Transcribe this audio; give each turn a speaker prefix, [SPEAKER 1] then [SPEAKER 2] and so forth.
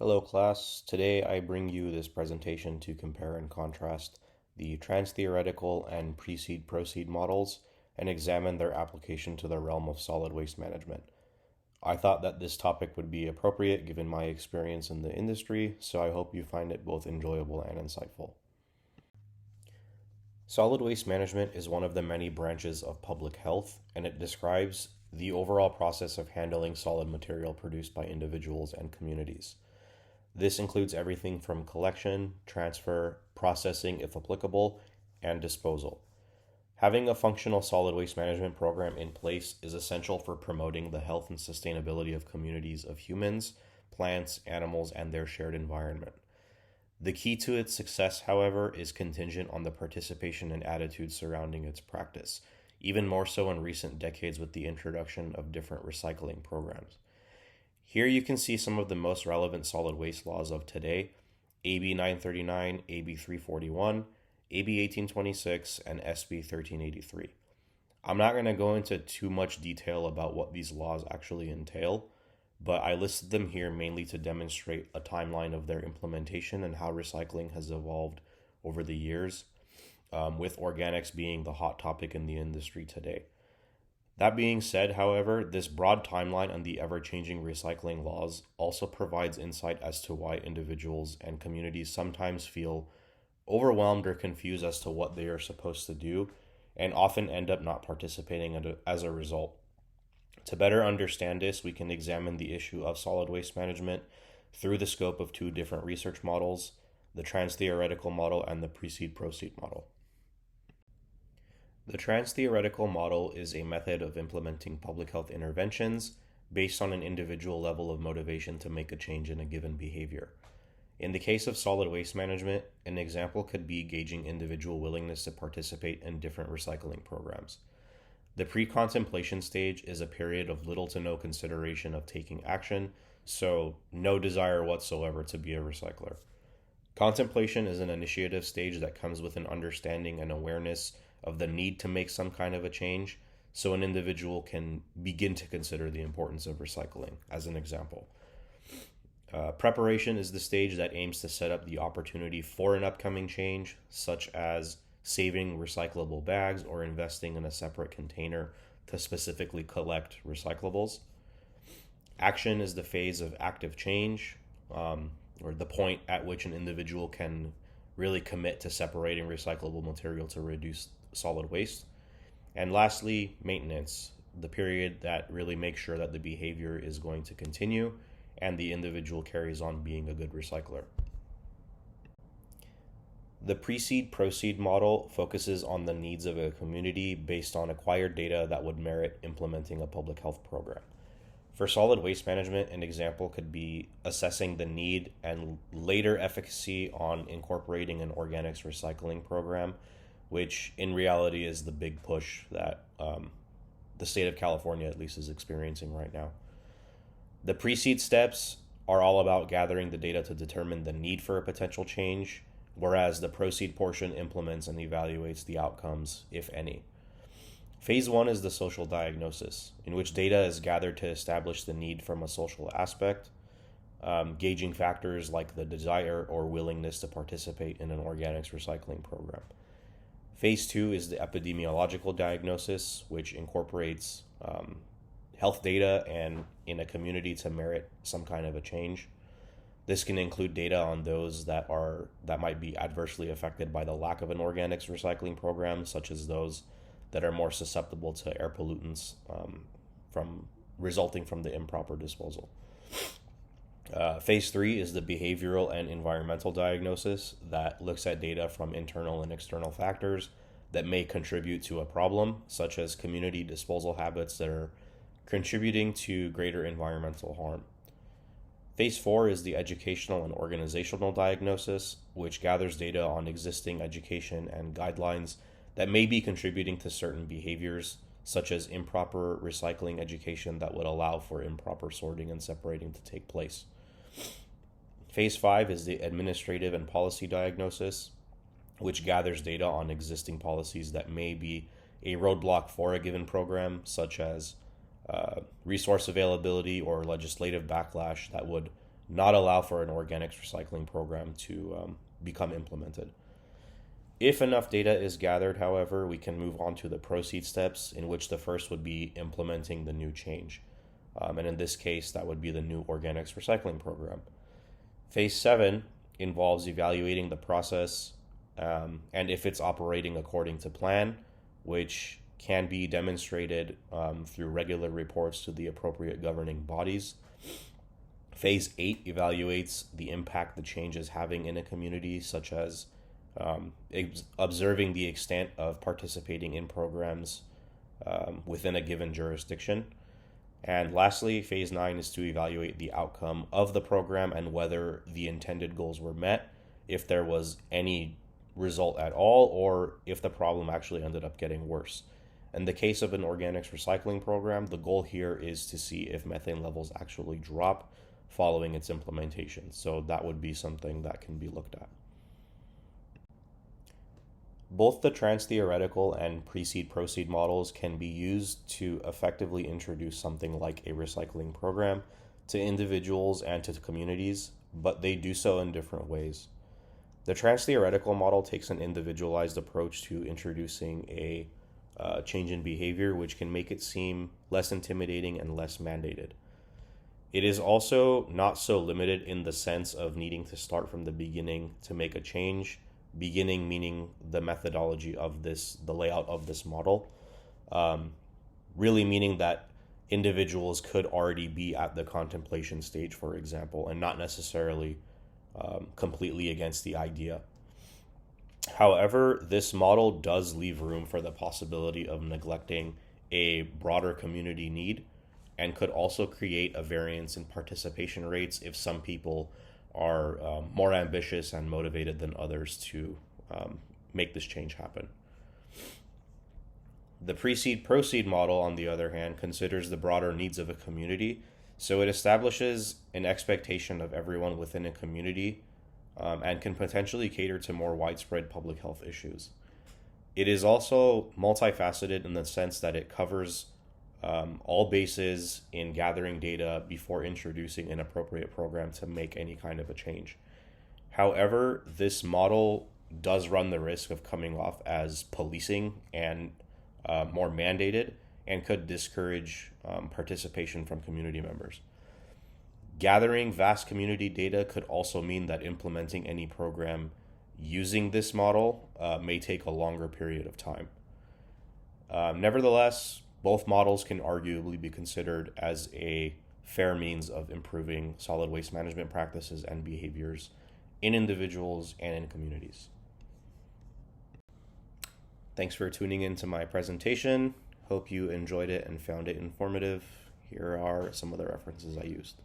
[SPEAKER 1] Hello class, today I bring you this presentation to compare and contrast the trans-theoretical and precede-proceed models and examine their application to the realm of solid waste management. I thought that this topic would be appropriate given my experience in the industry, so I hope you find it both enjoyable and insightful. Solid waste management is one of the many branches of public health, and it describes the overall process of handling solid material produced by individuals and communities. This includes everything from collection, transfer, processing if applicable, and disposal. Having a functional solid waste management program in place is essential for promoting the health and sustainability of communities of humans, plants, animals, and their shared environment. The key to its success, however, is contingent on the participation and attitude surrounding its practice, even more so in recent decades with the introduction of different recycling programs. Here you can see some of the most relevant solid waste laws of today: AB 939, AB 341, AB 1826, and SB 1383. I'm not going to go into too much detail about what these laws actually entail, but I listed them here mainly to demonstrate a timeline of their implementation and how recycling has evolved over the years, with organics being the hot topic in the industry today. That being said, however, this broad timeline on the ever-changing recycling laws also provides insight as to why individuals and communities sometimes feel overwhelmed or confused as to what they are supposed to do, and often end up not participating as a result. To better understand this, we can examine the issue of solid waste management through the scope of two different research models: the trans-theoretical model and the precede-proceed model. The trans-theoretical model is a method of implementing public health interventions based on an individual level of motivation to make a change in a given behavior. In the case of solid waste management, an example could be gauging individual willingness to participate in different recycling programs. The pre-contemplation stage is a period of little to no consideration of taking action, so no desire whatsoever to be a recycler. Contemplation is an initiative stage that comes with an understanding and awareness of the need to make some kind of a change, so an individual can begin to consider the importance of recycling, as an example. Preparation is the stage that aims to set up the opportunity for an upcoming change, such as saving recyclable bags or investing in a separate container to specifically collect recyclables. Action is the phase of active change, or the point at which an individual can really commit to separating recyclable material to reduce solid waste. And lastly, maintenance, the period that really makes sure that the behavior is going to continue and the individual carries on being a good recycler. The precede-proceed model focuses on the needs of a community based on acquired data that would merit implementing a public health program. For solid waste management, an example could be assessing the need and later efficacy on incorporating an organics recycling program, which in reality is the big push that the state of California at least is experiencing right now. The precede steps are all about gathering the data to determine the need for a potential change, whereas the proceed portion implements and evaluates the outcomes, if any. Phase 1 is the social diagnosis, in which data is gathered to establish the need from a social aspect, gauging factors like the desire or willingness to participate in an organics recycling program. Phase 2 is the epidemiological diagnosis, which incorporates health data and in a community to merit some kind of a change. This can include data on those that might be adversely affected by the lack of an organics recycling program, such as those that are more susceptible to air pollutants resulting from the improper disposal. Phase 3 is the behavioral and environmental diagnosis that looks at data from internal and external factors that may contribute to a problem, such as community disposal habits that are contributing to greater environmental harm. Phase 4 is the educational and organizational diagnosis, which gathers data on existing education and guidelines that may be contributing to certain behaviors, such as improper recycling education that would allow for improper sorting and separating to take place. Phase 5 is the administrative and policy diagnosis, which gathers data on existing policies that may be a roadblock for a given program, such as resource availability or legislative backlash that would not allow for an organics recycling program to become implemented. If enough data is gathered, however, we can move on to the proceed steps, in which the first would be implementing the new change. And in this case, that would be the new organics recycling program. Phase 7 involves evaluating the process and if it's operating according to plan, which can be demonstrated through regular reports to the appropriate governing bodies. Phase 8 evaluates the impact the change is having in a community, such as observing the extent of participating in programs within a given jurisdiction. And lastly, phase 9 is to evaluate the outcome of the program and whether the intended goals were met, if there was any result at all, or if the problem actually ended up getting worse. In the case of an organics recycling program, the goal here is to see if methane levels actually drop following its implementation. So that would be something that can be looked at. Both the trans-theoretical and precede-proceed models can be used to effectively introduce something like a recycling program to individuals and to communities, but they do so in different ways. The trans-theoretical model takes an individualized approach to introducing a change in behavior, which can make it seem less intimidating and less mandated. It is also not so limited in the sense of needing to start from the beginning to make a change. Beginning meaning the methodology of this, the layout of this model, really meaning that individuals could already be at the contemplation stage, for example, and not necessarily completely against the idea. However, this model does leave room for the possibility of neglecting a broader community need, and could also create a variance in participation rates if some people are more ambitious and motivated than others to make this change happen. The precede-proceed model, on the other hand, considers the broader needs of a community, so it establishes an expectation of everyone within a community and can potentially cater to more widespread public health issues. It is also multifaceted in the sense that it covers all bases in gathering data before introducing an appropriate program to make any kind of a change. However, this model does run the risk of coming off as policing and more mandated, and could discourage participation from community members. Gathering vast community data could also mean that implementing any program using this model may take a longer period of time. Nevertheless, both models can arguably be considered as a fair means of improving solid waste management practices and behaviors in individuals and in communities. Thanks for tuning in to my presentation. Hope you enjoyed it and found it informative. Here are some of the references I used.